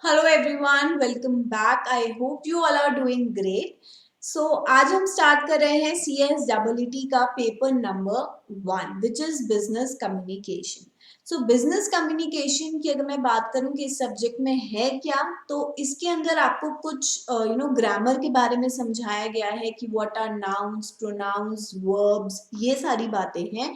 Hello everyone, welcome back. I hope you all are doing great. So आज हम start कर रहे हैं CSEE का paper number 1 which is business communication. So business communication की अगर मैं बात करूं कि इस सब्जेक्ट में है क्या, तो इसके अंदर आपको कुछ ग्रामर के बारे में समझाया गया है कि what are nouns, pronouns, verbs, ये सारी बातें हैं।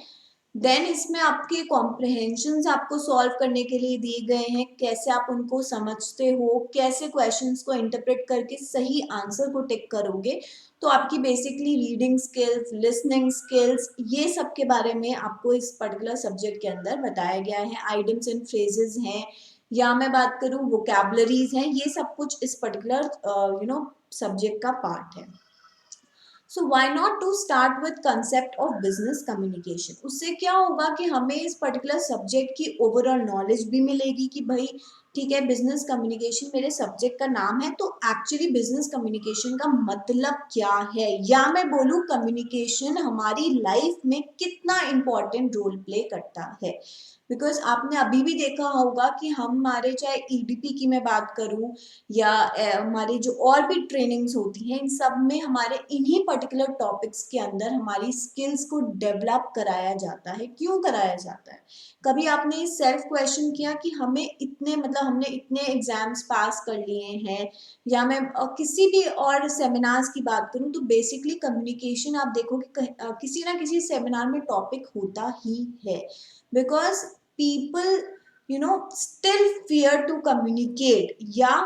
देन इसमें आपके कॉम्प्रहेंशंस आपको सॉल्व करने के लिए दिए गए हैं, कैसे आप उनको समझते हो, कैसे क्वेश्चंस को इंटरप्रेट करके सही आंसर को टिक करोगे। तो आपकी basically reading skills, listening skills, ये सब के बारे में आपको इस पर्टिकुलर सब्जेक्ट के अंदर बताया गया है। आइडियम्स एंड फ्रेजेस हैं, या मैं बात करूँ वोकैबुलरीज हैं, ये सब कुछ इस पर्टिकुलर सब्जेक्ट का पार्ट है। So why not to start with concept of business communication. उससे क्या होगा कि हमें इस पर्टिकुलर सब्जेक्ट की ओवरऑल नॉलेज भी मिलेगी कि भाई ठीक है, बिजनेस कम्युनिकेशन मेरे सब्जेक्ट का नाम है, तो एक्चुअली बिजनेस कम्युनिकेशन का मतलब क्या है, या मैं बोलूँ कम्युनिकेशन हमारी लाइफ में कितना इंपॉर्टेंट रोल प्ले करता है। बिकॉज आपने अभी भी देखा होगा कि हमारे चाहे EDP की मैं बात करूं या हमारी जो और भी ट्रेनिंग्स होती हैं, इन सब में हमारे इन्हीं पर्टिकुलर टॉपिक्स के अंदर हमारी स्किल्स को डेवलप कराया जाता है। क्यों कराया जाता है? कभी आपने सेल्फ क्वेश्चन किया कि हमें इतने मतलब हमने इतने एग्जाम्स पास कर लिए हैं, या मैं किसी भी और सेमिनार्स की बात करूं तो बेसिकली कम्युनिकेशन आप देखो कि किसी ना किसी सेमिनार में टॉपिक होता ही है। Because people still fear to communicate, या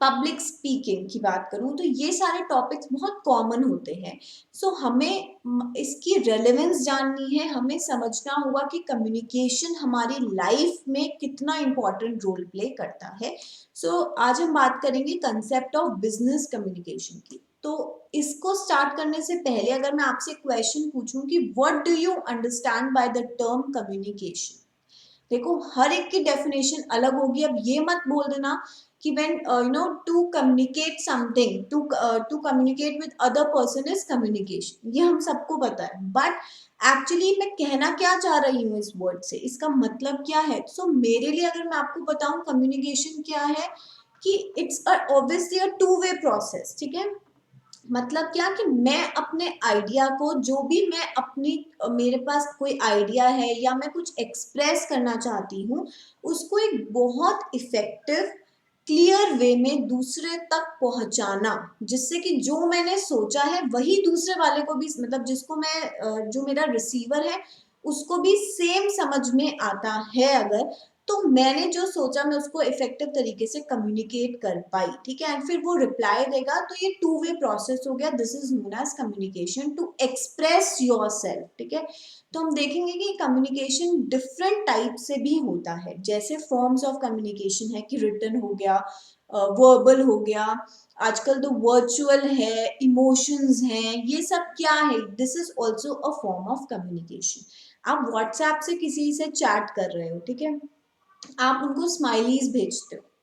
पब्लिक स्पीकिंग की बात करूं तो ये सारे टॉपिक्स बहुत कॉमन होते हैं। सो हमें इसकी रेलेवेंस जाननी है, हमें समझना होगा कि कम्युनिकेशन हमारी लाइफ में कितना इंपॉर्टेंट रोल प्ले करता है। सो आज हम बात करेंगे कंसेप्ट ऑफ बिजनेस कम्युनिकेशन की। तो इसको स्टार्ट करने से पहले अगर मैं आपसे क्वेश्चन पूछूं कि what do you understand by the term communication. देखो, हर एक की डेफिनेशन अलग होगी। अब ये मत बोल देना कि when to communicate something, to communicate with other person is communication, ये हम सबको पता है। बट एक्चुअली मैं कहना क्या चाह रही हूँ इस वर्ड से, इसका मतलब क्या है। सो मेरे लिए अगर मैं आपको बताऊं कम्युनिकेशन क्या है, कि it's obviously a to way process. ठीक है, मतलब क्या कि मैं अपने आइडिया को, जो भी मैं अपनी मेरे पास कोई आइडिया है या मैं कुछ एक्सप्रेस करना चाहती हूँ, उसको एक बहुत इफेक्टिव क्लियर वे में दूसरे तक पहुंचाना, जिससे कि जो मैंने सोचा है वही दूसरे वाले को भी, मतलब जिसको मैं जो मेरा रिसीवर है उसको भी सेम समझ में आता है। अगर तो मैंने जो सोचा मैं उसको इफेक्टिव तरीके से कम्युनिकेट कर पाई, ठीक है, एंड फिर वो रिप्लाई देगा, तो ये टू वे प्रोसेस हो गया। This is known as communication, to express yourself. ठीक है, तो हम देखेंगे कि कम्युनिकेशन डिफरेंट टाइप से भी होता है। जैसे फॉर्म्स ऑफ कम्युनिकेशन है कि रिटन हो गया, वर्बल हो गया, आजकल तो वर्चुअल है, इमोशंस हैं, ये सब क्या है, this is also a form of communication. आप व्हाट्सएप से किसी से चैट कर रहे हो, ठीक है, आप उनको स्माइलीज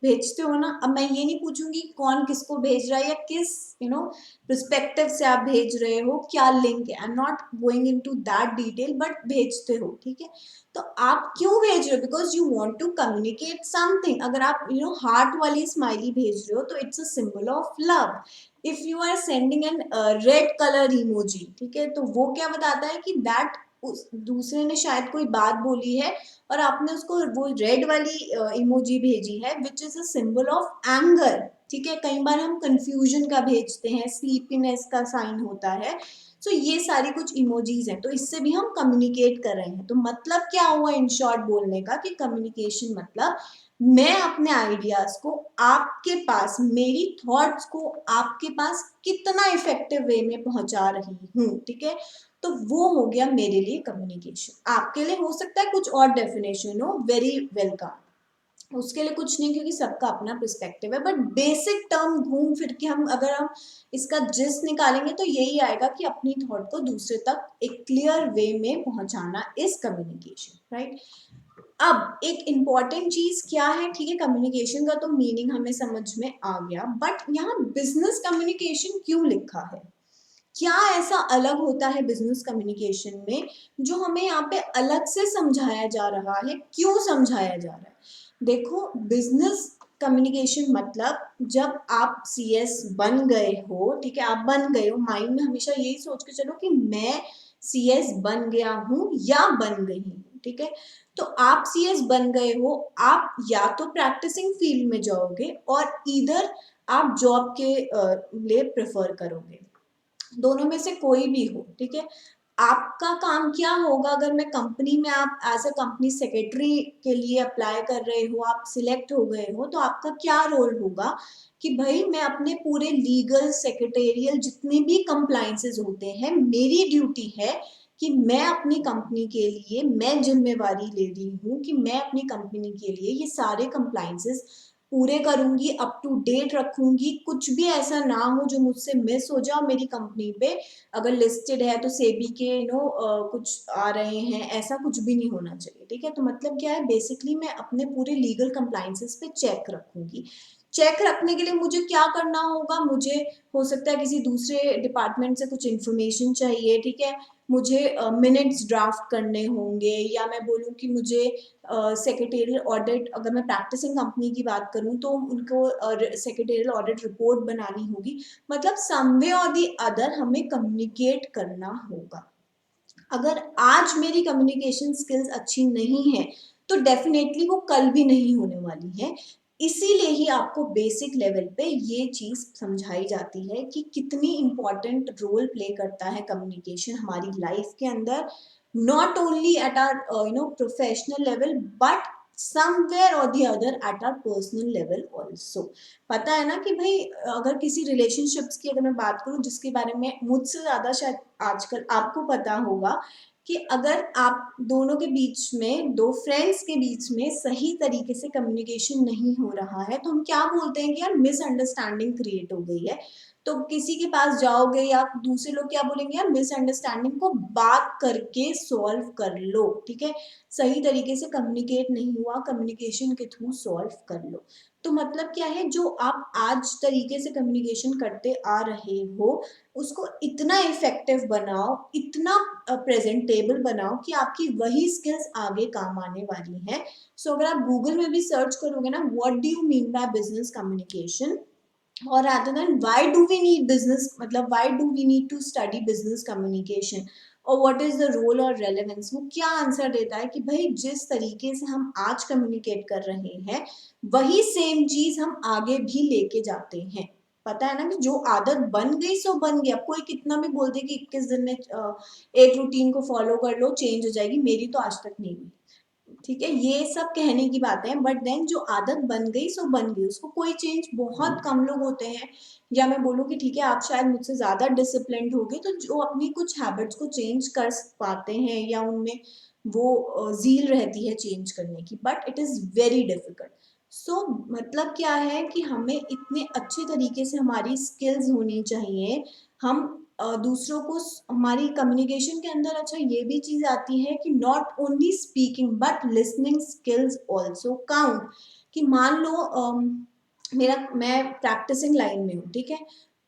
भेजते हो ना। अब मैं ये नहीं पूछूंगी कौन किसको भेज रहा है या किस पर्सपेक्टिव से आप भेज रहे हो, क्या लिंक है। आई am not going into that detail, but भेजते हो, ठीक है। तो आप क्यों भेज रहे हो? Because you want to communicate something. अगर आप हार्ट वाली स्माइली भेज रहे हो तो it's a symbol of love. If you are sending an red colour emoji, ठीक है, तो वो क्या बताता है कि दैट उस दूसरे ने शायद कोई बात बोली है और आपने उसको वो रेड वाली इमोजी भेजी है, which is a symbol of anger. ठीक है, कई बार हम कंफ्यूजन का भेजते हैं, स्लीपीनेस का साइन होता है। सो ये सारी कुछ इमोजीज हैं, तो इससे भी हम कम्युनिकेट कर रहे हैं। तो मतलब क्या हुआ इन शॉर्ट बोलने का, कि कम्युनिकेशन मतलब मैं अपने आइडियाज को आपके पास, मेरी थॉट्स को आपके पास कितना इफेक्टिव वे में पहुंचा रही हूँ। ठीक है, तो वो हो गया मेरे लिए कम्युनिकेशन। आपके लिए हो सकता है कुछ और डेफिनेशन हो, वेरी वेलकम, उसके लिए कुछ नहीं, क्योंकि सबका अपना पर्सपेक्टिव है। बट बेसिक टर्म घूम फिर के हम अगर हम इसका जिस निकालेंगे तो यही आएगा कि अपनी थॉट को दूसरे तक एक क्लियर वे में पहुंचाना इज कम्युनिकेशन, राइट। अब एक इम्पॉर्टेंट चीज क्या है, ठीक है, कम्युनिकेशन का तो मीनिंग हमें समझ में आ गया, बट यहाँ बिजनेस कम्युनिकेशन क्यों लिखा है? क्या ऐसा अलग होता है बिजनेस कम्युनिकेशन में जो हमें यहाँ पे अलग से समझाया जा रहा है? क्यों समझाया जा रहा है? देखो, बिजनेस कम्युनिकेशन मतलब जब आप सीएस बन गए हो, ठीक है, आप बन गए हो, माइंड में हमेशा यही सोच के चलो कि मैं सीएस बन गया हूँ या बन गई हूँ, ठीक है। तो आप सीएस बन गए हो, आप या तो प्रैक्टिसिंग फील्ड में जाओगे और इधर आप जॉब के लिए प्रेफर करोगे, दोनों में से कोई भी हो, ठीक है। आपका काम क्या होगा, अगर मैं कंपनी में, आप एज अ कंपनी सेक्रेटरी के लिए अप्लाई कर रहे हो, आप सिलेक्ट हो गए हो, तो आपका क्या रोल होगा कि भाई मैं अपने पूरे लीगल सेक्रेटेरियल जितने भी कंप्लाइंसेस होते हैं, मेरी ड्यूटी है कि मैं अपनी कंपनी के लिए मैं जिम्मेवारी ले रही हूँ कि मैं अपनी कंपनी के लिए ये सारे कंप्लाइंसेस पूरे करूंगी, अप टू डेट रखूंगी, कुछ भी ऐसा ना हो जो मुझसे मिस हो जाए। मेरी कंपनी पे अगर लिस्टेड है तो सेबी के कुछ आ रहे हैं, ऐसा कुछ भी नहीं होना चाहिए, ठीक है। तो मतलब क्या है, बेसिकली मैं अपने पूरे लीगल कंप्लाइंसेस पे चेक रखूंगी। चेक रखने के लिए मुझे क्या करना होगा, मुझे हो सकता है किसी दूसरे डिपार्टमेंट से कुछ इन्फॉर्मेशन चाहिए, ठीक है, मुझे मिनट्स ड्राफ्ट करने होंगे, या मैं बोलूँ कि मुझे सेक्रेटेरियल ऑडिट, अगर मैं प्रैक्टिसिंग कंपनी की बात करूँ तो उनको सेक्रेटेरियल ऑडिट रिपोर्ट बनानी होगी। मतलब सम वे और दी अदर हमें कम्युनिकेट करना होगा। अगर आज मेरी कम्युनिकेशन स्किल्स अच्छी नहीं है तो डेफिनेटली वो कल भी नहीं होने वाली है। इसीलिए ही आपको बेसिक लेवल पे ये चीज समझाई जाती है कि कितनी इंपॉर्टेंट रोल प्ले करता है कम्युनिकेशन हमारी लाइफ के अंदर, not only at our professional level but somewhere or the other at our personal level also. पता है ना कि भाई अगर किसी रिलेशनशिप्स की अगर मैं बात करूं, जिसके बारे में मुझसे ज्यादा शायद आजकल आपको पता होगा, कि अगर आप दोनों के बीच में, दो फ्रेंड्स के बीच में सही तरीके से कम्युनिकेशन नहीं हो रहा है तो हम क्या बोलते हैं कि यार मिसअंडरस्टैंडिंग क्रिएट हो गई है। तो किसी के पास जाओगे या दूसरे लोग क्या बोलेंगे, यार मिसअंडरस्टैंडिंग को बात करके सॉल्व कर लो, ठीक है, सही तरीके से कम्युनिकेट नहीं हुआ, कम्युनिकेशन के थ्रू सॉल्व कर लो। तो मतलब क्या है, जो आप आज तरीके से कम्युनिकेशन करते आ रहे हो उसको इतना इफेक्टिव बनाओ, इतना प्रेजेंटेबल बनाओ कि आपकी वही स्किल्स आगे काम आने वाली हैं। सो अगर आप गूगल में भी सर्च करोगे ना, what do you mean by business communication, और rather than why do we need business, मतलब why do we need to study business communication और what is the role और relevance, वो क्या आंसर देता है कि भाई जिस तरीके से हम आज कम्युनिकेट कर रहे हैं वही सेम चीज हम आगे भी लेके जाते हैं। पता है ना कि जो आदत बन गई सो बन गई। अब कोई कितना भी बोल दे कि 21 दिन में एक रूटीन को फॉलो कर लो चेंज हो जाएगी, मेरी तो आज तक नहीं हुई, ठीक है, ये सब कहने की बातें हैं, बट देन जो आदत बन गई सो बन गई, उसको कोई चेंज, बहुत कम लोग होते हैं, या मैं बोलूँ कि ठीक है आप शायद मुझसे ज्यादा डिसिप्लिन्ड होगे तो जो अपनी कुछ हैबिट्स को चेंज कर पाते हैं या उनमें वो जील रहती है चेंज करने की, but it is very difficult. So मतलब क्या है कि हमें इतने अच्छे तरीके से हमारी स्किल्स होनी चाहिए, हम दूसरों को हमारी कम्युनिकेशन के अंदर अच्छा ये भी चीज आती है कि not only speaking but listening skills also count. कि मान लो मेरा, मैं प्रैक्टिसिंग लाइन में हूँ, ठीक है,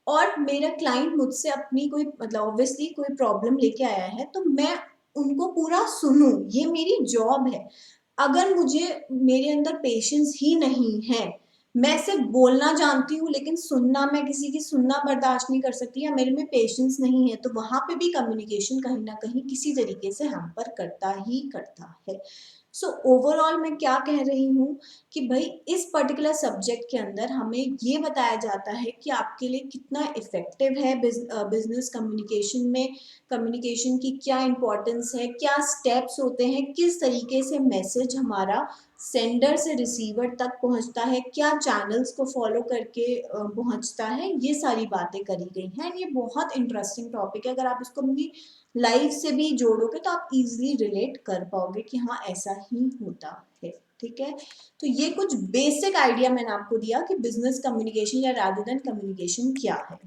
और मेरा क्लाइंट मुझसे अपनी कोई, मतलब ऑब्वियसली कोई प्रॉब्लम लेके आया है तो मैं उनको पूरा सुनूं, ये मेरी जॉब है। अगर मुझे, मेरे अंदर पेशेंस ही नहीं है, मैं सिर्फ बोलना जानती हूँ लेकिन सुनना, मैं किसी की सुनना बर्दाश्त नहीं कर सकती, या मेरे में पेशेंस नहीं है, तो वहां पे भी कम्युनिकेशन कहीं ना कहीं किसी तरीके से हैम्पर करता ही करता है। सो ओवरऑल मैं क्या कह रही हूँ कि भाई इस पर्टिकुलर सब्जेक्ट के अंदर हमें ये बताया जाता है कि आपके लिए कितना इफेक्टिव है बिजनेस कम्युनिकेशन में, कम्युनिकेशन की क्या इंपॉर्टेंस है, क्या स्टेप्स होते हैं, किस तरीके से मैसेज हमारा सेंडर से रिसीवर तक पहुंचता है, क्या चैनल्स को फॉलो करके पहुंचता है, ये सारी बातें करी गई हैं। ये बहुत इंटरेस्टिंग टॉपिक है, अगर आप इसको अपनी लाइफ से भी जोड़ोगे तो आप इजीली रिलेट कर पाओगे कि हाँ ऐसा ही होता है, ठीक है। तो ये कुछ बेसिक आइडिया मैंने आपको दिया कि बिजनेस कम्युनिकेशन या रादर देन कम्युनिकेशन क्या है।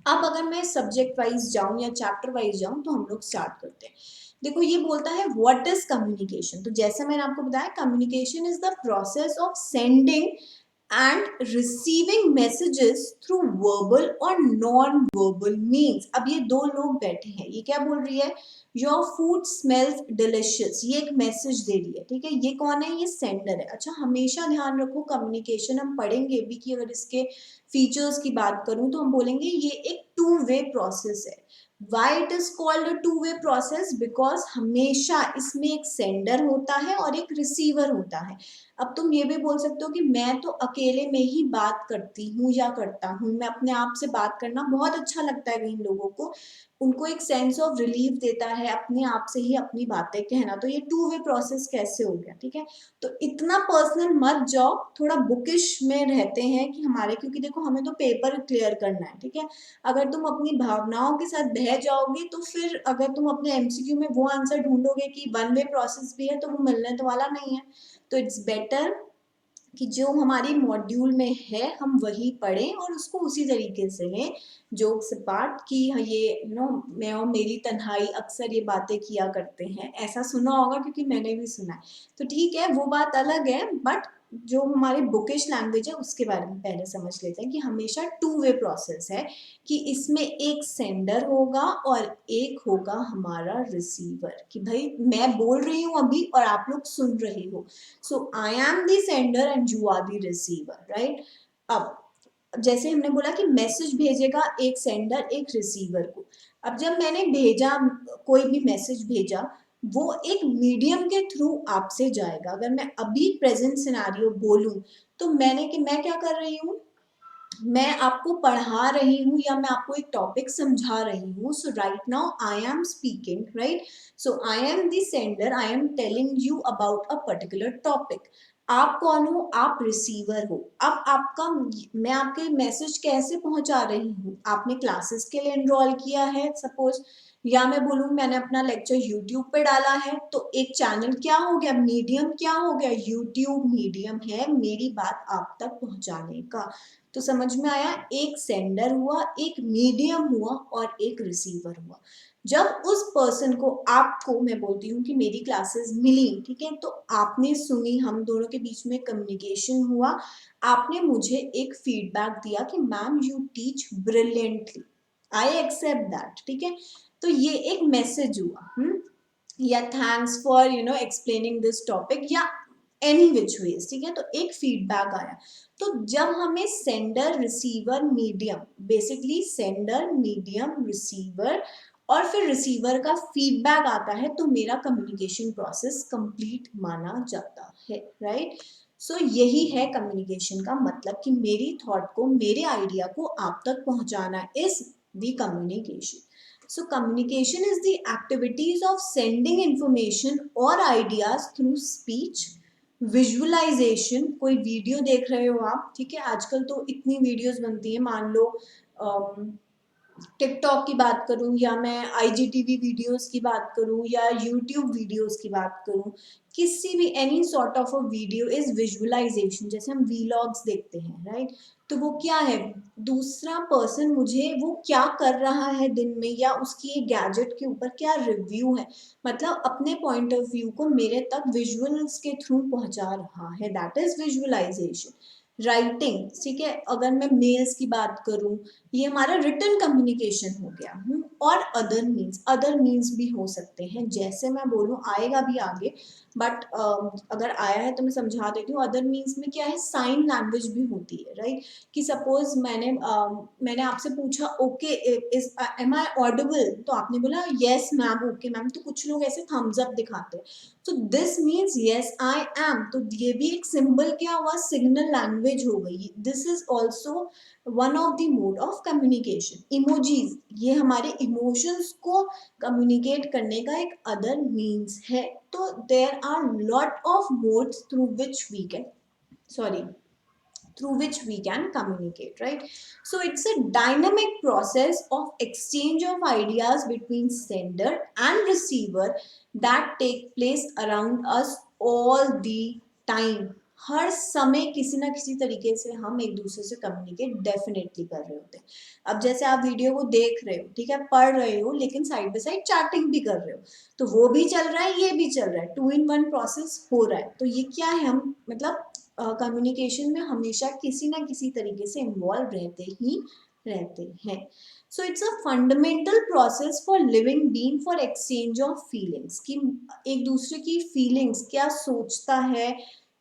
अब अगर मैं सब्जेक्ट वाइज जाऊं या चैप्टर वाइज जाऊं तो हम लोग स्टार्ट करते हैं। देखो ये बोलता है व्हाट इज कम्युनिकेशन, तो जैसे मैंने आपको बताया communication is the process of sending end receiving messages through verbal और नॉन वर्बल मीन्स। अब ये दो लोग बैठे हैं, ये क्या बोल रही है, योर फूड स्मेल्स डिलिशियस, ये एक मैसेज दे रही है, ठीक है। ये कौन है, ये सेंडर है। अच्छा, हमेशा ध्यान रखो कम्युनिकेशन हम पढ़ेंगे भी कि अगर इसके फीचर्स की बात करूं तो हम बोलेंगे ये एक टू वे प्रोसेस है। Why it is called a two way process? Because हमेशा इसमें एक सेंडर होता है और एक रिसीवर होता है। अब तुम ये भी बोल सकते हो कि मैं तो अकेले में ही बात करती हूँ या करता हूँ, मैं अपने आप से बात करना बहुत अच्छा लगता है कई लोगों को, उनको एक सेंस ऑफ रिलीफ देता है अपने आप से ही अपनी बातें कहना। तो ये टू वे प्रोसेस कैसे हो गया, ठीक है। तो इतना पर्सनल मत जाओ, थोड़ा बुकिश में रहते हैं कि हमारे, क्योंकि देखो हमें तो पेपर क्लियर करना है, ठीक है। अगर तुम अपनी भावनाओं के साथ बह जाओगे तो फिर अगर तुम अपने एमसीक्यू में वो आंसर ढूंढोगे कि वन वे प्रोसेस भी है, तो वो मिलने तो वाला नहीं है। तो इट्स बेटर कि जो हमारी मॉड्यूल में है हम वही पढ़ें और उसको उसी तरीके से लें। जोक्स अपार्ट कि ये मैं और मेरी तन्हाई अक्सर ये बातें किया करते हैं, ऐसा सुना होगा क्योंकि मैंने भी सुना है। तो ठीक है, वो बात अलग है, बट जो हमारी बुकिश लैंग्वेज है उसके बारे में पहले समझ लेते हैं कि हमेशा टू वे प्रोसेस है, कि इसमें एक सेंडर होगा और एक होगा हमारा रिसीवर, कि भाई मैं बोल रही हूँ अभी और आप लोग सुन रहे हो। So I am the sender and you are the receiver, right. अब जैसे हमने बोला कि मैसेज भेजेगा एक सेंडर एक रिसीवर को। अब जब मैंने भेजा, कोई भी मैसेज भेजा, वो एक मीडियम के थ्रू आपसे जाएगा। अगर मैं अभी प्रेजेंट सिनेरियो बोलूं तो मैं क्या कर रही हूँ, मैं आपको पढ़ा रही हूँ या मैं आपको एक टॉपिक समझा रही हूँ। So right now I am speaking, right. So I am the sender, I am telling you about a particular topic. आप कौन हो, आप रिसीवर हो। अब आपका, मैं आपके मैसेज कैसे पहुंचा रही हूँ, आपने क्लासेस के लिए एनरोल किया है सपोज, या मैं बोलूँ मैंने अपना लेक्चर यूट्यूब पे डाला है, तो एक चैनल क्या हो गया, मीडियम क्या हो गया, यूट्यूब मीडियम है मेरी बात आप तक पहुंचाने का। तो समझ में आया, एक सेंडर हुआ, एक मीडियम हुआ और एक रिसीवर हुआ। जब उस पर्सन को, आपको मैं बोलती हूँ कि मेरी क्लासेस मिली, ठीक है, तो आपने सुनी, हम दोनों के बीच में कम्युनिकेशन हुआ, आपने मुझे एक फीडबैक दिया कि ma'am you teach brilliantly, I accept that, ठीक है। तो ये एक मैसेज हुआ, या thanks for explaining this topic, या एनी विच वेज, ठीक है। तो एक फीडबैक आया। तो जब हमें sender receiver medium, basically sender medium receiver और फिर रिसीवर का फीडबैक आता है, तो मेरा कम्युनिकेशन प्रोसेस कंप्लीट माना जाता है, राइट। सो यही है कम्युनिकेशन का मतलब, कि मेरी थॉट को, मेरे आइडिया को आप तक पहुंचाना is the communication. So communication is the activities of sending information or ideas through speech, visualisation. कोई वीडियो देख रहे हो आप, ठीक है, आजकल तो इतनी वीडियोस बनती है, मान लो टिकटॉक की बात करूं, या मैं आईजीटीवी वीडियोस की बात करूं, या यूट्यूब वीडियोस की बात करूं, किसी भी any sort of a video is visualisation. जैसे हम वीलॉग्स देखते हैं, राइट, तो वो क्या है, दूसरा पर्सन मुझे वो क्या कर रहा है दिन में, या उसकी गैजेट के ऊपर क्या रिव्यू है, मतलब अपने पॉइंट ऑफ व्यू को मेरे तक विजुअल्स के थ्रू पहुंचा रहा है, दैट इज विजुअलाइजेशन। राइटिंग, ठीक है, अगर मैं मेल्स की बात करूं, ये हमारा रिटन कम्युनिकेशन हो गया। और अदर मीन्स भी हो सकते हैं, जैसे मैं बोलूं, आएगा भी आगे, बट अगर आया है तो मैं समझा देती हूँ। अदर मीन्स में क्या है, साइन लैंग्वेज भी होती है, राइट। कि सपोज मैंने आपसे पूछा okay is am I audible, तो आपने बोला यस मैम, ओके मैम, तो कुछ लोग ऐसे थम्स अप दिखाते हैं, तो this means yes I am. तो ये भी एक सिंबल क्या हुआ, सिग्नल लैंग्वेज हो गई। This is also one of the mode of communication. Emojis, ये हमारे इमोशंस को कम्युनिकेट करने का एक अदर मीन्स है। तो there are lot of modes through which we can, sorry, through which we can communicate, right? So it's a dynamic process of exchange of ideas between sender and receiver that take place around us all the time. हर समय किसी ना किसी तरीके से हम एक दूसरे से कम्युनिकेट डेफिनेटली कर रहे होते हैं। अब जैसे आप वीडियो को देख रहे हो, ठीक है, पढ़ रहे हो, लेकिन साइड बाय साइड चैटिंग भी कर रहे हो, तो वो भी चल रहा है, ये भी चल रहा है, टू इन वन प्रोसेस हो रहा है। तो ये क्या है, हम मतलब कम्युनिकेशन में हमेशा किसी ना किसी तरीके से इन्वॉल्व रहते हैं. So it's a fundamental process for living being for exchange of feelings, कि एक दूसरे की फीलिंग्स, क्या सोचता है,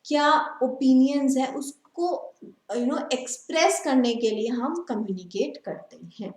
क्या ओपिनियंस है, उसको एक्सप्रेस करने के लिए हम कम्युनिकेट करते हैं.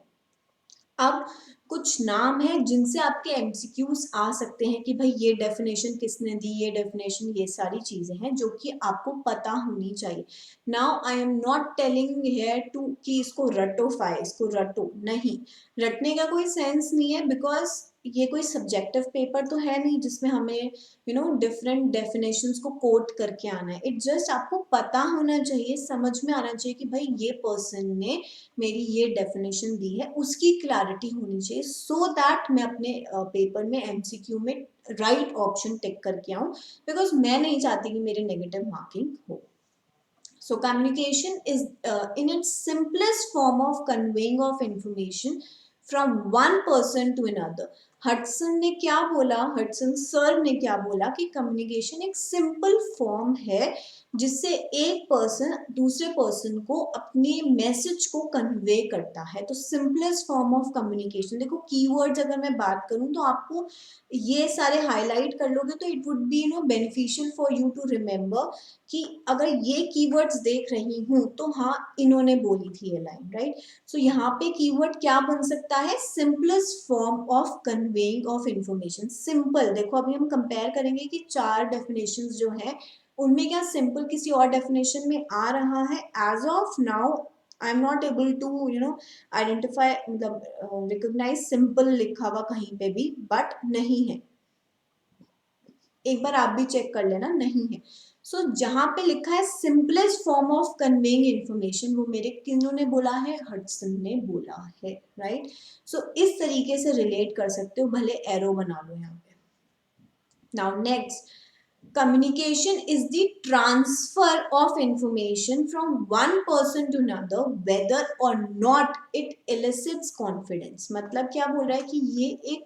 अब कुछ नाम है जिनसे आपके एमसीक्यूज आ सकते हैं कि भाई ये डेफिनेशन किसने दी, ये डेफिनेशन, ये सारी चीजें हैं जो कि आपको पता होनी चाहिए. Now I am not telling here to कि इसको रटो, इसको रटो नहीं, रटने का कोई सेंस नहीं है, बिकॉज ये कोई सब्जेक्टिव पेपर तो है नहीं जिसमें हमें डिफरेंट डेफिनेशंस को कोट करके आना है. इट जस्ट आपको पता होना चाहिए, समझ में आना चाहिए कि भाई ये पर्सन ने मेरी ये डेफिनेशन दी है, उसकी क्लैरिटी होनी चाहिए, सो दैट मैं अपने पेपर में एमसीक्यू में राइट ऑप्शन टिक करके आऊं, बिकॉज मैं नहीं चाहती कि मेरे नेगेटिव मार्किंग हो. So communication is in its simplest form of conveying of information from one person to another. Hudson ने क्या बोला, हडसन सर ने क्या बोला कि कम्युनिकेशन एक सिंपल फॉर्म है जिससे एक पर्सन दूसरे पर्सन को अपने मैसेज को कन्वे करता है. तो सिंपलेस्ट फॉर्म ऑफ कम्युनिकेशन, देखो कीवर्ड्स अगर मैं बात करूं तो आपको ये सारे हाईलाइट कर लोगे तो it would be beneficial for you to remember कि अगर ये कीवर्ड्स देख रही हूँ तो हाँ इन्होंने बोली थी ये लाइन, राइट. सो यहाँ पे कीवर्ड क्या बन सकता है, simplest form of conveying of information. Simple, देखो अभी हम कंपेयर करेंगे कि 4 डेफिनेशंस जो है उनमें क्या सिंपल किसी और डेफिनेशन में आ रहा है. As of now I am not able to identify, मतलब रिकॉग्नाइज सिंपल लिखा हुआ कहीं पे भी, बट नहीं है. एक बार आप भी चेक कर लेना, नहीं है. सो जहां पे लिखा है simplest form of conveying information, वो मेरे किन्होंने बोला है, हडसन ने बोला है, राइट. सो इस तरीके से रिलेट कर सकते हो, भले एरो बना लो यहाँ पे. Now next, communication is the transfer of information from one person to another whether or not it elicits confidence. मतलब क्या बोल रहा है कि ये एक,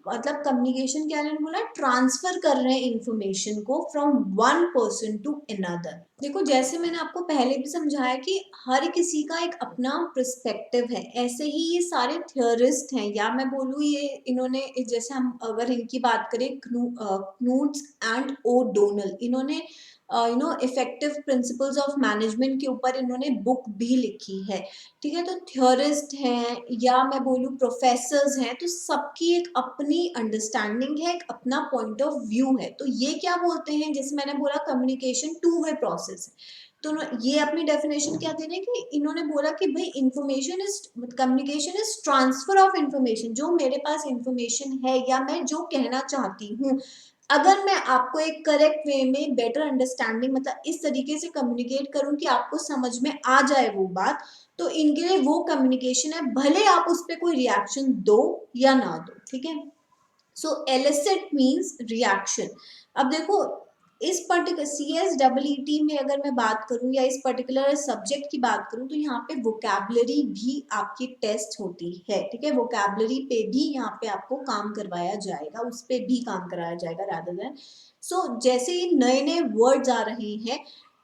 मतलब कम्युनिकेशन क्या बोला, ट्रांसफर कर रहे हैं इंफॉर्मेशन को from one person to another. देखो जैसे मैंने आपको पहले भी समझाया कि हर किसी का एक अपना पर्सपेक्टिव है, ऐसे ही ये सारे थियोरिस्ट हैं, या मैं बोलूँ ये इन्होंने, जैसे हम अगर इनकी बात करें, क्नूट्स एंड ओ डोनल, इन्होंने इफेक्टिव प्रिंसिपल्स ऑफ मैनेजमेंट के ऊपर इन्होंने बुक भी लिखी है. ठीक है, तो थियोरिस्ट हैं या मैं बोलूँ प्रोफेसर्स हैं, तो सबकी एक अपनी अंडरस्टैंडिंग है, एक अपना पॉइंट ऑफ व्यू है. तो ये क्या बोलते हैं, जैसे मैंने बोला कम्युनिकेशन टू वे प्रोसेस है. तो ये अपनी डेफिनेशन क्या दे रहे हैं कि इन्होंने बोला कि भाई information is, communication is transfer of information. जो मेरे पास इंफॉर्मेशन है या मैं जो कहना चाहती हूँ, अगर मैं आपको एक करेक्ट वे में बेटर अंडरस्टैंडिंग, मतलब इस तरीके से कम्युनिकेट करूं कि आपको समझ में आ जाए वो बात, तो इनके लिए वो कम्युनिकेशन है, भले आप उस पर कोई रिएक्शन दो या ना दो. ठीक है, सो एलिसिट मीन्स रिएक्शन. अब देखो इस पर्टिकुलर CSEET में अगर मैं बात करूं या इस पर्टिकुलर सब्जेक्ट की बात करूं, तो यहाँ पे वोकैबुलरी भी आपकी टेस्ट होती है. ठीक है, वोकैबुलरी पे भी यहाँ पे आपको काम करवाया जाएगा, उस पे भी काम कराया जाएगा रादर देन. सो जैसे ही नए नए वर्ड्स आ रहे हैं,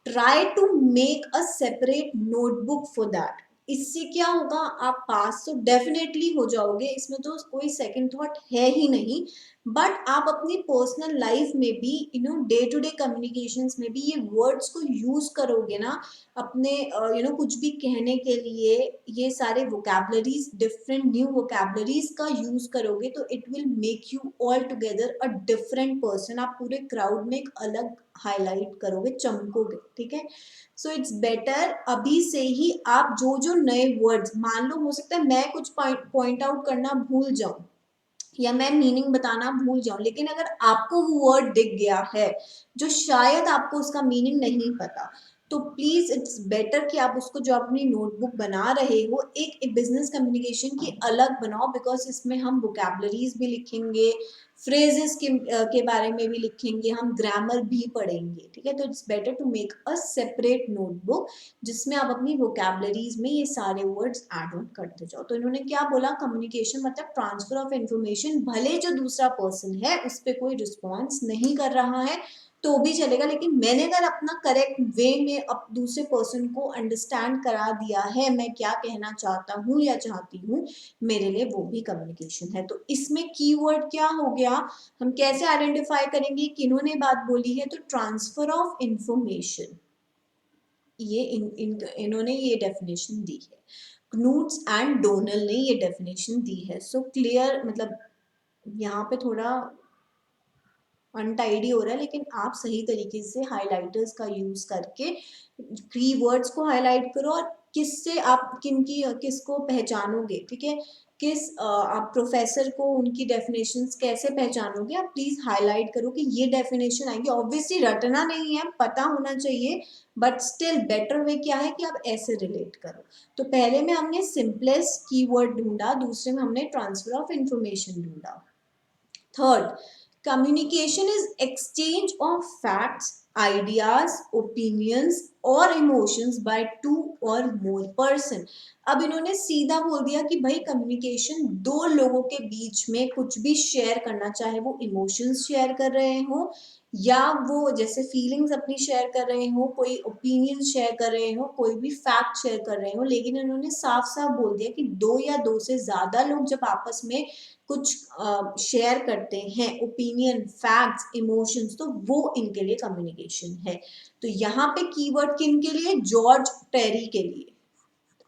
try to make a separate notebook for that. इससे क्या होगा, आप पास तो डेफिनेटली हो जाओगे, इसमें तो कोई सेकंड थॉट है ही नहीं. बट आप अपनी पर्सनल लाइफ में भी डे टू डे कम्युनिकेशंस में भी ये वर्ड्स को यूज करोगे ना, अपने कुछ भी कहने के लिए, ये सारे वोकैबुलरीज, डिफरेंट न्यू वोकैबुलरीज का यूज करोगे, तो it will make you all together a different person. आप पूरे क्राउड में एक अलग हाईलाइट करोगे, चमकोगे. ठीक है, सो इट्स बेटर अभी से ही आप जो जो नए वर्ड्स, मान लो हो सकता है मैं कुछ पॉइंट आउट करना भूल जाऊं या मैं मीनिंग बताना भूल जाऊं, लेकिन अगर आपको वो वर्ड दिख गया है जो शायद आपको उसका मीनिंग नहीं पता, तो प्लीज इट्स बेटर कि आप उसको, जो अपनी नोटबुक बना रहे हो, एक बिजनेस कम्युनिकेशन की अलग बनाओ, बिकॉज इसमें हम वोकैबुलरीज भी लिखेंगे, फ्रेजेस के बारे में भी लिखेंगे, हम ग्रामर भी पढ़ेंगे. ठीक है, तो it's better to make a separate notebook जिसमें आप अपनी वोकैबुलरीज में ये सारे वर्ड्स ऐड ऑन करते जाओ. तो इन्होंने क्या बोला, कम्युनिकेशन मतलब ट्रांसफर ऑफ इंफॉर्मेशन, भले जो दूसरा पर्सन है उस पर कोई रिस्पॉन्स नहीं कर रहा है, तो भी चलेगा, लेकिन मैंने अगर अपना करेक्ट वे में अब दूसरे पर्सन को अंडरस्टैंड करा दिया है मैं क्या कहना चाहता हूँ या चाहती हूँ, मेरे लिए वो भी कम्युनिकेशन है। तो इसमें कीवर्ड क्या हो गया, हम कैसे आइडेंटिफाई करेंगे किन्होंने बात बोली है, तो ट्रांसफर ऑफ इंफॉर्मेशन, ये इन्होंने ये डेफिनेशन दी है, क्नूट्स एंड डोनल ने ये डेफिनेशन दी है। सो क्लियर, मतलब यहाँ पे थोड़ा अनटाइडी हो रहा है, लेकिन आप सही तरीके से हाइलाइटर्स का यूज करके कीवर्ड्स को हाईलाइट करो और किससे आप किसको पहचानोगे, ठीक है, आप प्रोफेसर को उनकी डेफिनेशंस कैसे पहचानोगे, आप प्लीज हाईलाइट करो कि ये डेफिनेशन आएगी। ऑब्वियसली रटना नहीं है, पता होना चाहिए, बट स्टिल बेटर वे क्या है कि आप ऐसे रिलेट करो। तो पहले में हमने सिंपलेस्ट कीवर्ड ढूंढा, दूसरे में हमने ट्रांसफर ऑफ इंफॉर्मेशन ढूंढा। Third, communication is exchange of facts, ideas, opinions और emotions by two or more person। अब इन्होंने सीधा बोल दिया कि भाई कम्युनिकेशन दो लोगों के बीच में कुछ भी शेयर करना, चाहे वो इमोशंस शेयर कर रहे हो या वो जैसे फीलिंग्स अपनी शेयर कर रहे हो, कोई ओपिनियन शेयर कर रहे हो, कोई भी फैक्ट शेयर कर रहे हो, लेकिन इन्होंने साफ साफ बोल दिया कि दो या दो से ज्यादा लोग जब आपस में कुछ शेयर करते हैं, ओपिनियन, फैक्ट्स, इमोशंस, तो वो इनके लिए कम्युनिकेशन है। तो यहाँ पे कीवर्ड किन के लिए, जॉर्ज टेरी के लिए।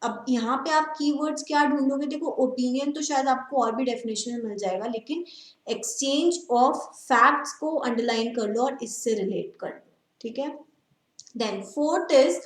अब यहाँ पे आप कीवर्ड्स क्या ढूंढोगे, देखो ओपिनियन तो शायद आपको और भी डेफिनेशन में मिल जाएगा, लेकिन एक्सचेंज ऑफ फैक्ट्स को अंडरलाइन कर लो और इससे रिलेट कर लो, ठीक है। Then fourth is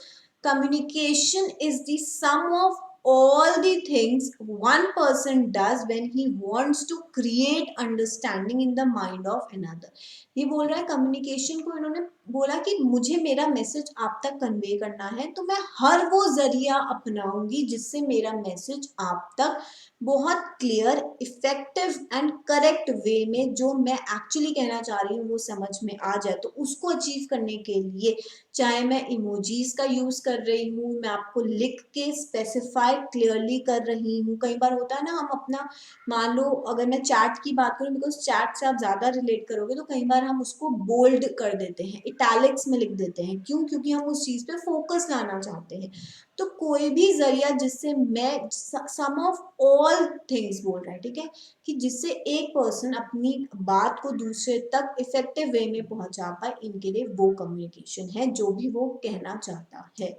communication is the sum of all the things one person does when he wants to create understanding in the mind of another। ये बोल रहा है कम्युनिकेशन को, इन्होंने बोला कि मुझे मेरा मैसेज आप तक कन्वे करना है, तो मैं हर वो जरिया अपनाऊंगी जिससे मेरा मैसेज आप तक बहुत clear, effective and correct way में जो मैं एक्चुअली कहना चाह रही हूँ वो समझ में आ जाए। तो उसको अचीव करने के लिए चाहे मैं इमोजीज का यूज कर रही हूँ, मैं आपको लिख के स्पेसिफाई क्लियरली कर रही हूँ। कई बार होता है ना, हम अपना, मान लो अगर मैं चैट की बात करूँ, बिकॉज चैट से आप ज्यादा रिलेट करोगे, तो कई बार हम उसको बोल्ड कर देते हैं, इटैलिक्स में लिख देते हैं, क्यों, क्योंकि हम उस चीज पे फोकस लाना चाहते हैं। तो कोई भी जरिया जिससे मैं सम ऑफ ऑल थिंग्स बोल रहा है, ठीक है, कि जिससे एक पर्सन अपनी बात को दूसरे तक इफेक्टिव वे में पहुंचा पाए, इनके लिए वो कम्युनिकेशन है जो भी वो कहना चाहता है।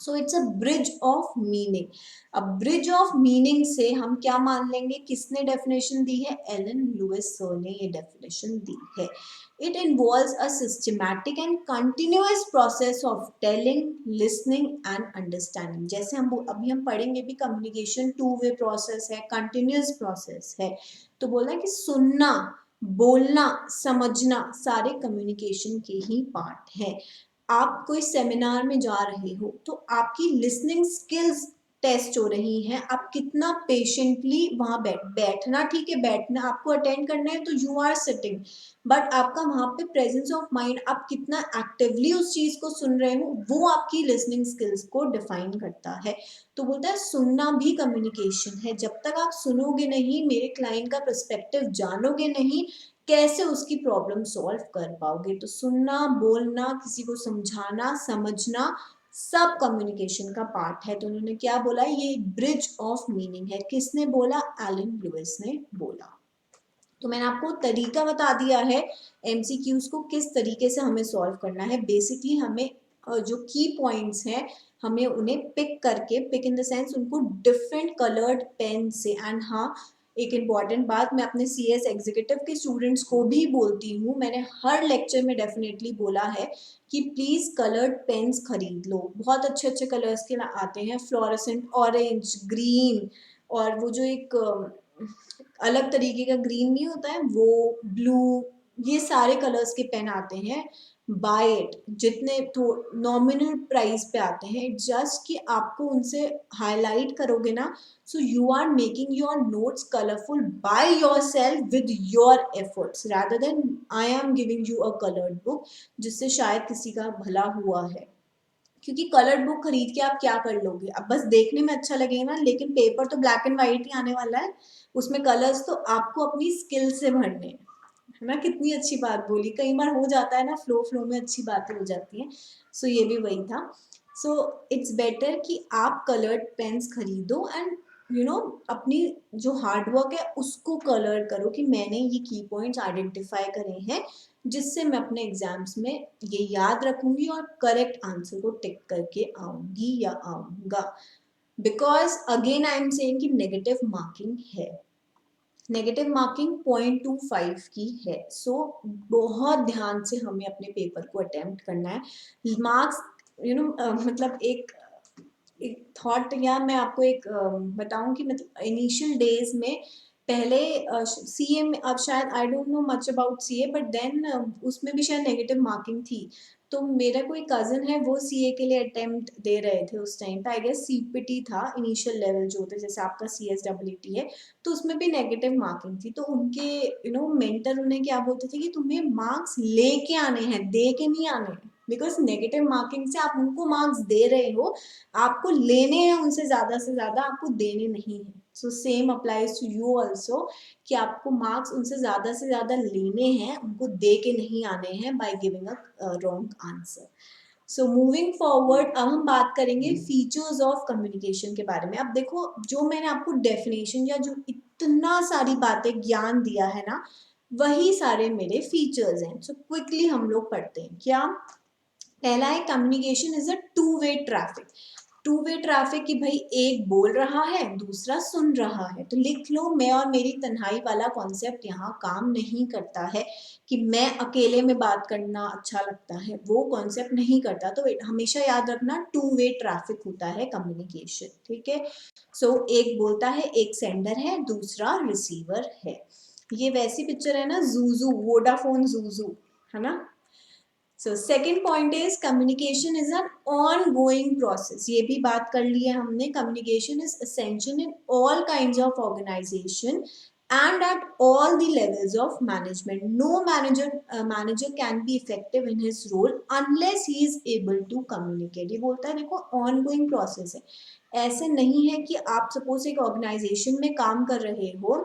So it's a bridge of meaning. अब ब्रिज ऑफ मीनिंग से हम क्या मान लेंगे, किसने डेफिनेशन दी है, एलन लुइस सर ने ये डेफिनेशन दी है। It involves a systematic and continuous process of telling, listening and understanding. जैसे हम अभी हम पढ़ेंगे भी, कम्युनिकेशन टू वे प्रोसेस है, कंटिन्यूअस प्रोसेस है। तो बोला कि सुनना, बोलना, समझना सारे कम्युनिकेशन के ही पार्ट है। आप कोई सेमिनार में जा रहे हो तो आपकी लिसनिंग स्किल्स टेस्ट हो रही हैं, आप कितना पेशेंटली वहां बैठना, ठीक है, बैठना आपको अटेंड करना है तो यू आर सिटिंग, बट आपका वहां पे प्रेजेंस ऑफ माइंड, आप कितना एक्टिवली उस चीज को सुन रहे हो, वो आपकी लिसनिंग स्किल्स को डिफाइन करता है। तो बोलता है सुनना भी कम्युनिकेशन है। जब तक आप सुनोगे नहीं, मेरे क्लाइंट का पर्सपेक्टिव जानोगे नहीं, कैसे उसकी प्रॉब्लम सॉल्व कर पाओगे। तो सुनना, बोलना, किसी को समझाना, समझना सब कम्युनिकेशन का पार्ट है। तो उन्होंने क्या बोला, ये ब्रिज ऑफ मीनिंग है। किसने बोला, एलन लुइस ने बोला। तो मैंने आपको तरीका बता दिया है एमसीक्यूज को किस तरीके से हमें सॉल्व करना है। बेसिकली हमें जो की पॉइंट्स हैं, हमें उन्हें पिक करके, पिक इन द सेंस उनको डिफरेंट कलर्ड पेन से, एंड हाँ, एक इम्पॉर्टेंट बात मैं अपने सीएस एग्जीक्यूटिव के स्टूडेंट्स को भी बोलती हूँ, मैंने हर लेक्चर में डेफिनेटली बोला है कि प्लीज कलर्ड पेन्स खरीद लो। बहुत अच्छे अच्छे कलर्स के आते हैं, फ्लोरेसेंट ऑरेंज, ग्रीन, और वो जो एक अलग तरीके का ग्रीन नहीं होता है, वो ब्लू, ये सारे कलर्स के पेन आते हैं। बाय इट, जितने तो नॉमिनल प्राइस पे आते हैं, जस्ट कि आपको उनसे हाईलाइट करोगे ना, so you are making your notes colourful by yourself with your efforts, rather than I am giving you a coloured book, जिससे शायद किसी का भला हुआ है। क्योंकि कलर्ड बुक खरीद के आप क्या कर लोगे, अब बस देखने में अच्छा लगेगा ना, लेकिन पेपर तो ब्लैक एंड व्हाइट ही आने वाला है, उसमें कलर्स तो आपको अपनी स्किल से भरने हैं। है ना, कितनी अच्छी बात बोली। कई बार हो जाता है ना, फ्लो में अच्छी बातें हो जाती हैं। सो ये भी वही था। सो इट्स बेटर कि आप कलर्ड पेन्स खरीदो एंड अपनी जो हार्ड वर्क है उसको कलर करो कि मैंने ये की पॉइंट्स आइडेंटिफाई करे हैं जिससे मैं अपने एग्जाम्स में ये याद रखूंगी और करेक्ट आंसर को टिक करके आऊंगी या आऊंगा। Because again I am saying कि नेगेटिव मार्किंग है, नेगेटिव मार्किंग 0.25 की है। सो बहुत ध्यान से हमें अपने पेपर को अटेम्प्ट करना है। मार्क्स मतलब एक थॉट, या मैं आपको एक बताऊं कि मतलब इनिशियल डेज में पहले सीए में, अब शायद I don't know much about CA but then उसमें भी शायद नेगेटिव मार्किंग थी। तो मेरा कोई कजन है वो सीए के लिए अटेम्प्ट दे रहे थे उस टाइम पे, आई गेस सीपीटी था इनिशियल लेवल जो होता है जैसे आपका सीएसडब्ल्यूटी है, तो उसमें भी नेगेटिव मार्किंग थी। तो उनके मेंटर उन्हें क्या बोलते थे कि तुम्हें मार्क्स लेके आने हैं, दे के नहीं आने, बिकॉज नेगेटिव मार्किंग से आप उनको मार्क्स दे रहे हो, आपको लेने हैं उनसे ज्यादा से ज्यादा, आपको देने नहीं है। So same applies to you also कि आपको मार्क्स उनसे ज्यादा लेने हैं, उनको दे के नहीं आने हैं by giving a wrong answer. So moving forward अब हम बात करेंगे फीचर्स ऑफ कम्युनिकेशन के बारे में। अब देखो जो मैंने आपको डेफिनेशन या जो इतना सारी बातें ज्ञान दिया है ना, वही सारे मेरे फीचर्स हैं। सो क्विकली हम लोग पढ़ते हैं। क्या पहला है, communication is a two way traffic. Two way traffic कि भाई एक बोल रहा है दूसरा सुन रहा है। तो लिख लो, मैं और मेरी तन्हाई वाला कॉन्सेप्ट यहाँ काम नहीं करता है कि मैं अकेले में बात करना अच्छा लगता है, वो कॉन्सेप्ट नहीं करता। तो हमेशा याद रखना टू वे ट्रैफिक होता है कम्युनिकेशन, ठीक है। सो एक बोलता है, एक सेंडर है, दूसरा रिसीवर है। ये वैसी पिक्चर है ना, जूजू, वोडाफोन जूजू, है ना। So second point is communication is an ongoing process. ये भी बात कर ली है हमने। Communication is essential in all kind of organisation and at all the levels of management. No manager can be effective in his role unless he is able to communicate. ये बोलता है देखो ongoing process है। ऐसे नहीं है कि आप सपोज एक ऑर्गेनाइजेशन में काम कर रहे हो,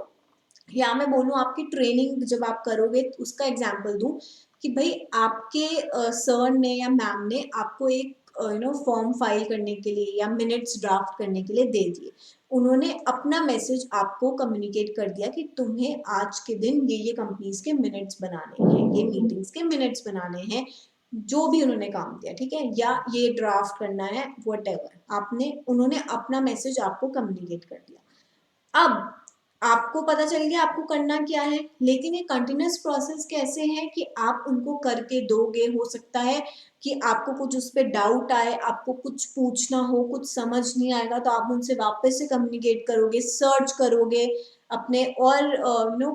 या मैं बोलूँ आपकी ट्रेनिंग जब आप करोगे तो उसका एग्जाम्पल दूं कि भाई आपके सर ने या मैम ने आपको एक फॉर्म फाइल करने के लिए या मिनट्स ड्राफ्ट करने के लिए दे दिए। उन्होंने अपना मैसेज आपको कम्युनिकेट कर दिया कि तुम्हें आज के दिन ये कंपनीज के मिनट्स बनाने हैं, ये मीटिंग्स के मिनट्स बनाने हैं, जो भी उन्होंने काम दिया, ठीक है, या ये ड्राफ्ट करना है, व्हाटएवर आपने, उन्होंने अपना मैसेज आपको कम्युनिकेट कर दिया। अब आपको पता चल गया आपको करना क्या है, लेकिन ये कंटिन्यूस प्रोसेस कैसे है कि आप उनको करके दोगे। हो सकता है कि आपको कुछ उस पर डाउट आए, आपको कुछ पूछना हो, कुछ समझ नहीं आएगा तो आप उनसे वापस से कम्युनिकेट करोगे, सर्च करोगे अपने और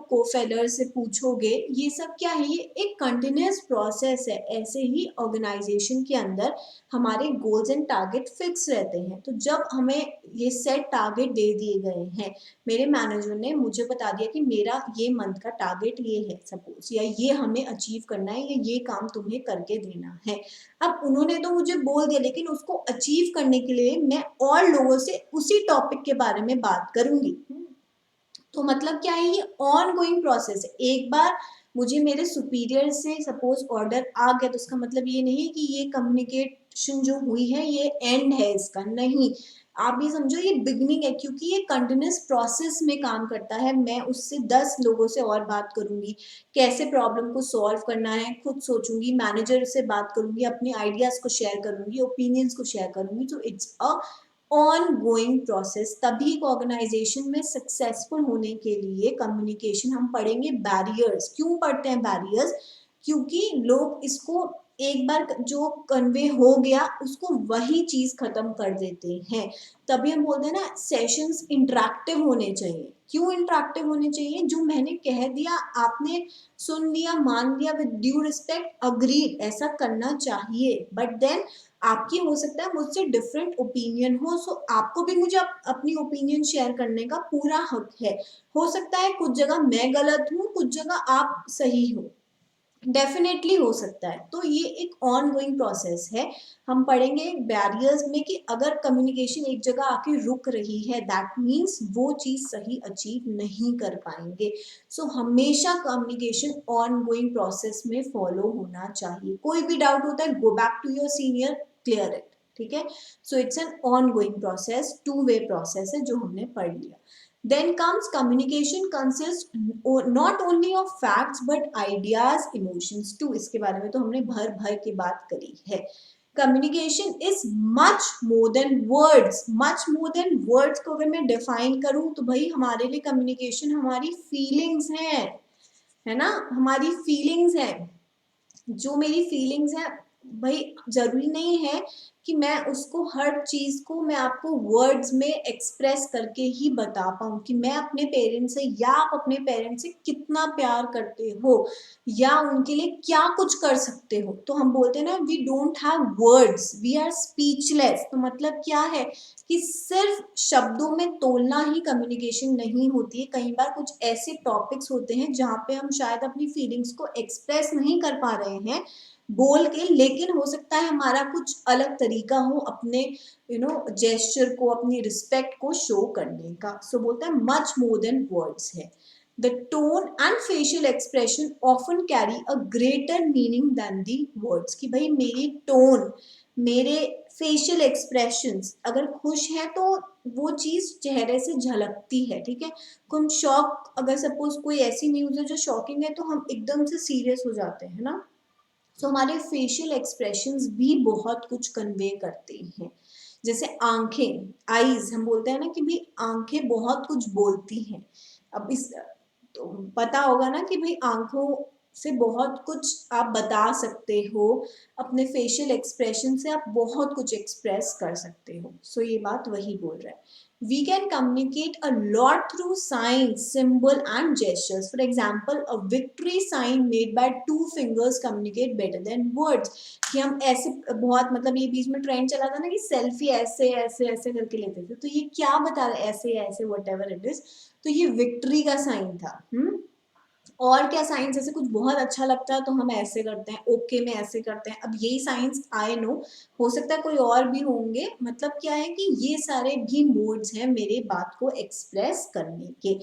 को फेलर से पूछोगे। ये सब क्या है, ये एक कंटिन्यूस प्रोसेस है। ऐसे ही ऑर्गेनाइजेशन के अंदर हमारे गोल्स एंड टारगेट फिक्स रहते हैं। तो जब हमें ये सेट टारगेट दे दिए गए हैं, मेरे मैनेजर ने मुझे बता दिया कि मेरा ये मंथ का टारगेट ये है सपोज, या ये हमें अचीव करना है, या ये काम तुम्हें करके देना है। अब उन्होंने तो मुझे बोल दिया, लेकिन उसको अचीव करने के लिए मैं और लोगों से उसी टॉपिक के बारे में बात करूंगी। तो मतलब क्या है, ये ऑन गोइंग प्रोसेस है। एक बार मुझे मेरे सुपीरियर से सपोज ऑर्डर आ गया तो उसका मतलब ये नहीं है कि ये कम्युनिकेशन जो हुई है ये एंड है इसका, नहीं। आप ये समझो ये बिगनिंग है, क्योंकि ये कंटिन्यूस प्रोसेस में काम करता है। मैं उससे 10 लोगों से और बात करूंगी, कैसे प्रॉब्लम को सॉल्व करना है खुद सोचूंगी, मैनेजर से बात करूंगी, अपनी आइडियाज को शेयर करूंगी, ओपिनियंस को शेयर करूंगी। तो it's a on going process. तभी एक ऑर्गेनाइजेशन में सक्सेसफुल होने के लिए कम्युनिकेशन हम पढ़ेंगे। बैरियर्स क्यों पढ़ते हैं, बैरियर्स क्योंकि लोग इसको एक बार जो कन्वे हो गया उसको वही चीज खत्म कर देते हैं। तभी हम बोलते हैं ना सेशंस इंटरेक्टिव होने चाहिए। क्यों इंटरेक्टिव होने चाहिए, जो मैंने कह दिया आपने सुन लिया, मान लिया, विद ड्यू रिस्पेक्ट अग्रीड, ऐसा करना चाहिए। बट देन आपकी हो सकता है मुझसे डिफरेंट ओपिनियन हो, सो आपको भी मुझे अपनी ओपिनियन शेयर करने का पूरा हक है। हो सकता है कुछ जगह मैं गलत हूँ, कुछ जगह आप सही हो, डेफिनेटली हो सकता है। तो ये एक ऑन गोइंग प्रोसेस है। हम पढ़ेंगे बैरियर्स में कि अगर कम्युनिकेशन एक जगह आके रुक रही है दैट मीन्स वो चीज सही अचीव नहीं कर पाएंगे। सो हमेशा कम्युनिकेशन ऑन गोइंग प्रोसेस में फॉलो होना चाहिए। कोई भी डाउट होता है go back to your senior, clear it. ठीक है, so it's an ongoing process, two way process है जो हमने पढ़ लिया। Then comes communication consists not only of facts but ideas, emotions too. इसके बारे में तो हमने भर भर के बात करी है। Communication is much more than words. Much more than words को अगर मैं define करूँ तो भाई हमारे लिए communication हमारी feelings है ना, हमारी feelings है। जो मेरी फीलिंग्स है भाई, जरूरी नहीं है कि मैं उसको हर चीज को मैं आपको वर्ड्स में एक्सप्रेस करके ही बता पाऊँ कि मैं अपने पेरेंट्स से या आप अपने पेरेंट्स से कितना प्यार करते हो या उनके लिए क्या कुछ कर सकते हो। तो हम बोलते हैं ना we don't have words, we are speechless. तो मतलब क्या है कि सिर्फ शब्दों में तोलना ही कम्युनिकेशन नहीं होती है। कई बार कुछ ऐसे टॉपिक्स होते हैं जहाँ पे हम शायद अपनी फीलिंग्स को एक्सप्रेस नहीं कर पा रहे हैं बोल के, लेकिन हो सकता है हमारा कुछ अलग तरीका हो अपने जेस्चर को, अपनी रिस्पेक्ट को शो करने का। सो बोलता है मच मोर देन वर्ड्स है। The tone and facial expression often carry a greater meaning than the words। कि भाई मेरी टोन, मेरे फेशियल एक्सप्रेशंस अगर खुश है तो वो चीज चेहरे से झलकती है। ठीक है, हम शॉक, अगर सपोज कोई ऐसी न्यूज है जो शॉकिंग है तो हम एकदम से सीरियस हो जाते हैं ना। तो हमारे फेशियल एक्सप्रेशंस भी बहुत कुछ कन्वे करते हैं। जैसे आंखें, आईज, हम बोलते हैं ना कि भाई आंखें बहुत कुछ बोलती हैं। अब इस तो पता होगा ना कि भाई आंखों से बहुत कुछ आप बता सकते हो, अपने फेशियल एक्सप्रेशन से आप बहुत कुछ एक्सप्रेस कर सकते हो। सो ये बात वही बोल रहा है। We can communicate a lot through signs, symbol and gestures. For example, a victory sign made by two fingers communicate better than words. कि हम ऐसे बहुत, मतलब ये बीच में ट्रेंड चला था ना कि सेल्फी ऐसे ऐसे ऐसे करके लेते थे, तो ये क्या बता रहे ऐसे ऐसे वट एवर इट इज। तो ये विक्ट्री का साइन था। और क्या साइंस, जैसे कुछ बहुत अच्छा लगता है तो हम ऐसे करते हैं, ओके में ऐसे करते हैं। अब यही साइंस आई नो, हो सकता है कोई और भी होंगे। मतलब क्या है कि ये सारे भी मोड्स हैं मेरे बात को एक्सप्रेस करने के।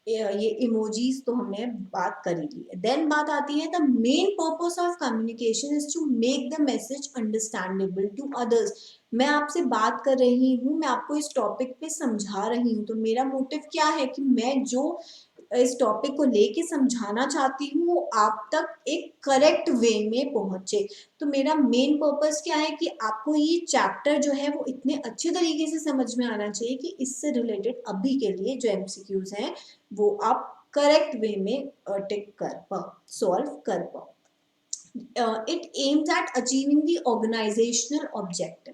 ये इमोजीज तो हमने बात कर ही ली है। देन बात आती है the main purpose of communication is to make the message understandable to others. मैं आपसे बात कर रही हूँ, मैं आपको इस टॉपिक पे समझा रही हूँ, तो मेरा मोटिव क्या है कि मैं जो इस टॉपिक को लेके समझाना चाहती हूँ वो आप तक एक करेक्ट वे में पहुंचे। तो मेरा मेन पर्पस क्या है कि आपको ये चैप्टर जो है वो इतने अच्छे तरीके से समझ में आना चाहिए कि इससे रिलेटेड अभी के लिए जो एमसीक्यूज हैं वो आप करेक्ट वे में टिक कर पाओ, सॉल्व कर पाओ। It aims at achieving the organisational objective.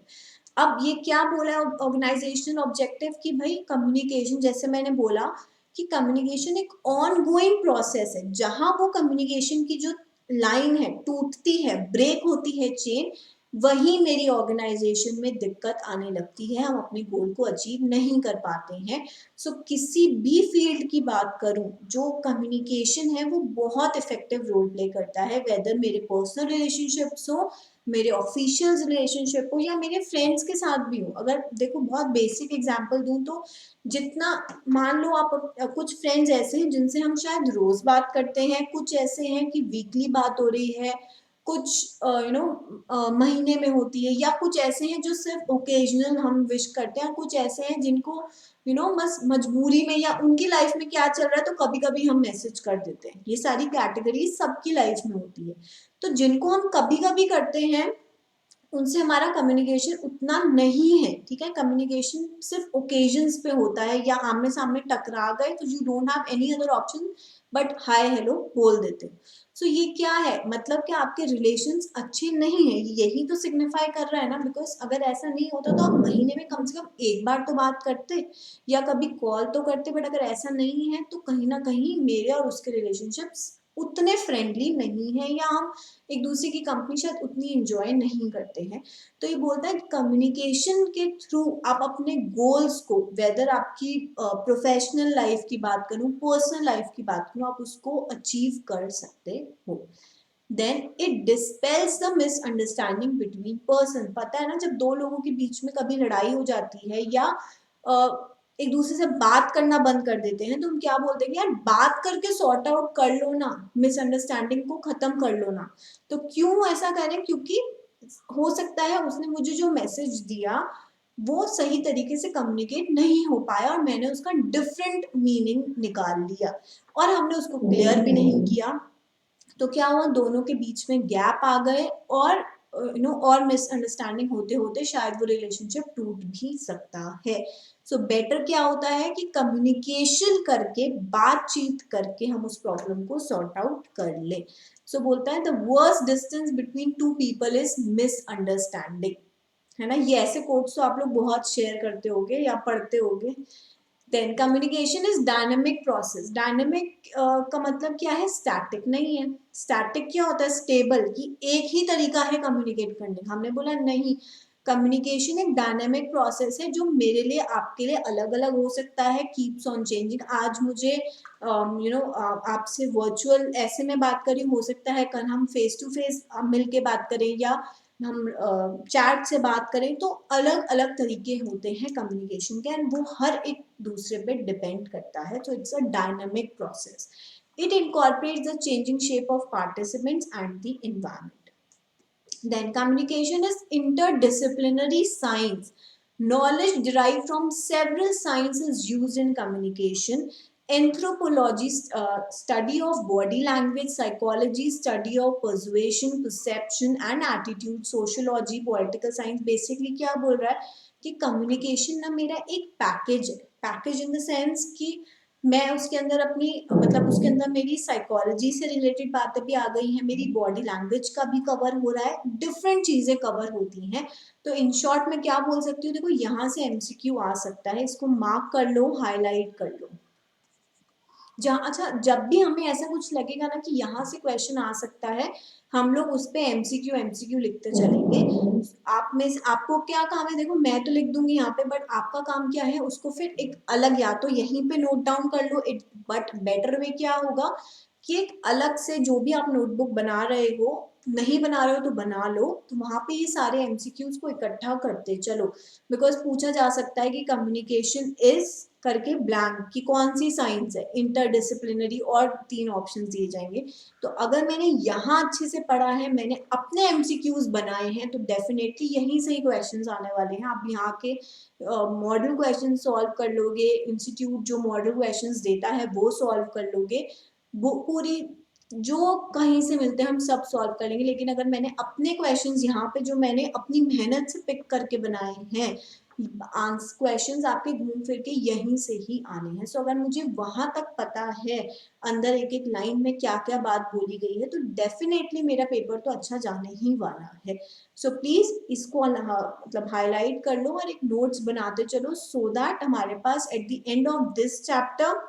अब ये क्या बोला है ऑर्गेनाइजेशनल ऑब्जेक्टिव कि भाई कम्युनिकेशन, जैसे मैंने बोला कि कम्युनिकेशन एक ऑन गोइंग प्रोसेस है। जहां वो कम्युनिकेशन की जो लाइन है टूटती है, ब्रेक होती है चेन, वही मेरी ऑर्गेनाइजेशन में दिक्कत आने लगती है, हम अपने गोल को अचीव नहीं कर पाते हैं। सो किसी भी फील्ड की बात करूं, जो कम्युनिकेशन है वो बहुत इफेक्टिव रोल प्ले करता है, वेदर मेरे पर्सनल रिलेशनशिप्स हो, मेरे ऑफिशियल रिलेशनशिप हो या मेरे फ्रेंड्स के साथ भी हो। अगर देखो बहुत बेसिक एग्जांपल दूं तो जितना, मान लो आप कुछ फ्रेंड्स ऐसे हैं जिनसे हम शायद रोज बात करते हैं, कुछ ऐसे हैं कि वीकली बात हो रही है, कुछ महीने में होती है, या कुछ ऐसे हैं जो सिर्फ ओकेजनल हम विश करते हैं, कुछ ऐसे हैं जिनको बस मजबूरी में या उनकी लाइफ में क्या चल रहा है तो कभी कभी हम मैसेज कर देते हैं। ये सारी कैटेगरी सबकी लाइफ में होती है। तो जिनको हम कभी कभी करते हैं उनसे हमारा कम्युनिकेशन उतना नहीं है। ठीक है, कम्युनिकेशन सिर्फ ओकेजन्स पे होता है या आमने सामने टकरा गए तो you don't have any other option but hi hello बोल देते हो। सो ये क्या है, मतलब कि आपके रिलेशंस अच्छे नहीं है, यही तो सिग्निफाई कर रहा है ना। बिकॉज अगर ऐसा नहीं होता तो आप महीने में कम से कम एक बार तो बात करते या कभी कॉल तो करते। बट अगर ऐसा नहीं है तो कहीं ना कहीं मेरे और उसके रिलेशनशिप्स उतने फ्रेंडली नहीं है, या हम एक दूसरे की कंपनी शायद उतनी एंजॉय नहीं करते हैं। तो ये बोलता है कम्युनिकेशन के थ्रू आप अपने गोल्स को, वेदर आपकी प्रोफेशनल लाइफ की बात करूं, पर्सनल लाइफ की बात करूं, आप उसको अचीव कर सकते हो। Then it dispels the misunderstanding between person. पता है ना, जब दो लोगों के बीच में कभी लड़ाई हो जाती है या एक दूसरे से बात करना बंद कर देते हैं, तो हम क्या बोलते हैं कि यार बात करके सॉर्ट आउट कर लो ना, मिसअंडरस्टैंडिंग को खत्म कर लो ना। तो क्यों ऐसा करें? क्योंकि हो सकता है उसने मुझे जो मैसेज दिया वो सही तरीके से कम्युनिकेट नहीं हो पाया और मैंने उसका डिफरेंट मीनिंग निकाल लिया और हमने उसको क्लियर भी नहीं किया। तो क्या हुआ, दोनों के बीच में गैप आ गए और और मिसअंडरस्टैंडिंग होते होते शायद वो रिलेशनशिप टूट भी सकता है। सो बेटर क्या होता है कि कम्युनिकेशन करके, बातचीत करके हम उस प्रॉब्लम को सॉर्ट आउट कर ले। सो बोलता है the worst distance between two people is misunderstanding, है ना। ये ऐसे कोट्स तो आप लोग बहुत शेयर करते होगे या पढ़ते होगे। Then communication is dynamic process. Dynamic का मतलब क्या है? स्टैटिक नहीं है। स्टैटिक क्या होता है? स्टेबल, कि एक ही तरीका है कम्युनिकेट करने का। हमने बोला नहीं, कम्युनिकेशन एक डायनेमिक प्रोसेस है जो मेरे लिए आपके लिए अलग अलग हो सकता है, कीप्स ऑन चेंजिंग। आज मुझे आपसे वर्चुअल ऐसे में बात करी, हो सकता है कल हम फेस टू फेस मिल के बात करें या हम चैट से बात करें, तो अलग अलग तरीके होते हैं कम्युनिकेशन के एंड वो हर एक दूसरे पे डिपेंड करता है। तो it's a dynamic process. It incorporates the changing shape of participants and the environment. Then communication is interdisciplinary science. Knowledge derived from several sciences used in communication. Anthropology, study of body language. Psychology, study of persuasion, perception and attitude. Sociology, political science. Basically क्या बोल रहा है कि communication ना मेरा एक package है। Package in the sense कि मैं उसके अंदर अपनी, मतलब उसके अंदर मेरी साइकोलॉजी से रिलेटेड बातें भी आ गई हैं, मेरी बॉडी लैंग्वेज का भी कवर हो रहा है, डिफरेंट चीजें कवर होती हैं। तो इन शॉर्ट मैं क्या बोल सकती हूँ, देखो यहाँ से एमसीक्यू आ सकता है, इसको मार्क कर लो, हाईलाइट कर लो। जहाँ, अच्छा, जब भी हमें ऐसा कुछ लगेगा ना कि यहाँ से क्वेश्चन आ सकता है, हम लोग उस पे एमसीक्यू एमसीक्यू लिखते चलेंगे। आप में से आपको क्या काम है? देखो मैं तो लिख दूंगी यहाँ पे, बट आपका काम क्या है, उसको फिर एक अलग या तो यहीं पे नोट डाउन कर लो। इट बट बेटर वे क्या होगा कि एक अलग से जो भी आप नोटबुक बना रहे हो, नहीं बना रहे हो तो बना लो, तो वहां पे ये सारे एमसीक्यूज को इकट्ठा करते चलो। बिकॉज पूछा जा सकता है कि कम्युनिकेशन इज करके ब्लैंक की कौन सी साइंस है, इंटरडिसिप्लिनरी, और 3 ऑप्शन दिए जाएंगे। तो अगर मैंने यहाँ अच्छे से पढ़ा है, मैंने अपने एमसीक्यूज बनाए हैं, तो डेफिनेटली यहीं से ही क्वेश्चंस आने वाले हैं। आप यहाँ के मॉडल क्वेश्चन सॉल्व कर लोगे, इंस्टीट्यूट जो मॉडल क्वेश्चंस देता है वो सॉल्व कर लोगे, वो पूरी जो कहीं से मिलते हैं हम सब सॉल्व कर लेंगे। लेकिन अगर मैंने अपने क्वेश्चंस यहाँ पे जो मैंने अपनी मेहनत से पिक करके बनाए हैं, क्वेश्चंस आपके घूम फिर के यहीं से ही आने हैं। सो अगर मुझे वहां तक पता है अंदर एक एक लाइन में क्या क्या बात बोली गई है, तो डेफिनेटली मेरा पेपर तो अच्छा जाने ही वाला है। सो प्लीज इसको मतलब हाईलाइट कर लो और एक नोट्स बनाते चलो, सो दैट हमारे पास at the end of this chapter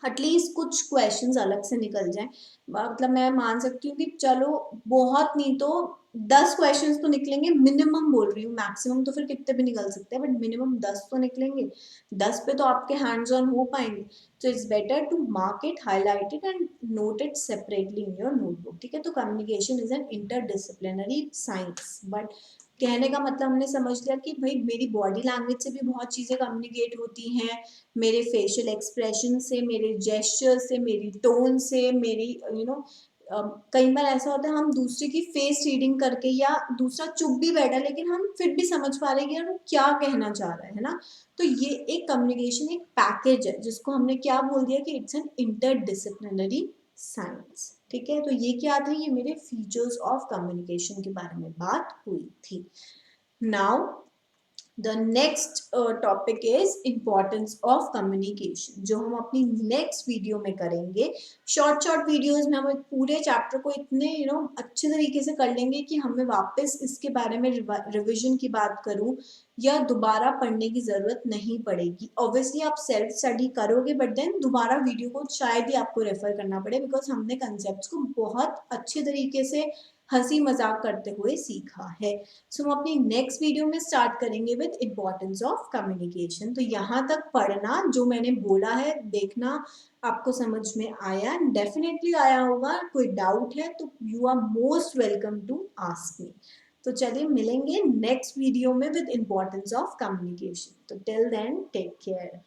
at least कुछ क्वेश्चंस अलग से निकल जाएं। मतलब मैं मान सकती हूँ कि चलो बहुत नहीं तो 10 क्वेश्चंस तो निकलेंगे, मिनिमम बोल रही हूँ, मैक्सिमम तो फिर कितने भी निकल सकते हैं, बट मिनिमम 10 तो निकलेंगे। 10 पे तो आपके हैंड्स ऑन हो पाएंगे। तो it's better to mark it, highlight it and note it separately in your notebook. ठीक है, तो communication is an interdisciplinary science. But कहने का मतलब हमने समझ लिया कि भाई मेरी बॉडी लैंग्वेज से भी बहुत चीजें कम्युनिकेट होती हैं, मेरे फेशियल एक्सप्रेशन से, मेरे जेस्चर से, मेरी टोन से, मेरी कई बार ऐसा होता है हम दूसरे की फेस रीडिंग करके या दूसरा चुप भी बैठा लेकिन हम फिर भी समझ पा रहे हैं कि यार वो क्या कहना चाह रहा है ना। तो ये एक कम्युनिकेशन एक पैकेज है जिसको हमने क्या बोल दिया कि इट्स एन इंटरडिसिप्लिनरी साइंस। ठीक है, तो ये क्या था, ये मेरे फीचर्स ऑफ कम्युनिकेशन के बारे में बात हुई थी। Now the next topic is importance of communication, जो हम अपनी नेक्स्ट वीडियो में करेंगे। शॉर्ट शॉर्ट वीडियोस में हम एक पूरे चैप्टर को इतने अच्छे तरीके से कर लेंगे कि हमें वापस इसके बारे में रिविजन की बात करूं या दोबारा पढ़ने की जरूरत नहीं पड़ेगी। ऑब्वियसली आप सेल्फ स्टडी करोगे, बट देन दोबारा वीडियो को शायद ही आपको रेफर करना पड़े, बिकॉज हमने कंसेप्ट को बहुत अच्छे तरीके से हंसी मजाक करते हुए सीखा है। सो हम अपनी नेक्स्ट वीडियो में स्टार्ट करेंगे विद इम्पोर्टेंस ऑफ कम्युनिकेशन। तो यहाँ तक पढ़ना जो मैंने बोला है, देखना आपको समझ में आया, डेफिनेटली आया होगा। कोई डाउट है तो you are most welcome to ask me. तो चलिए मिलेंगे नेक्स्ट वीडियो में विद इम्पोर्टेंस ऑफ कम्युनिकेशन। तो टिल देन टेक केयर।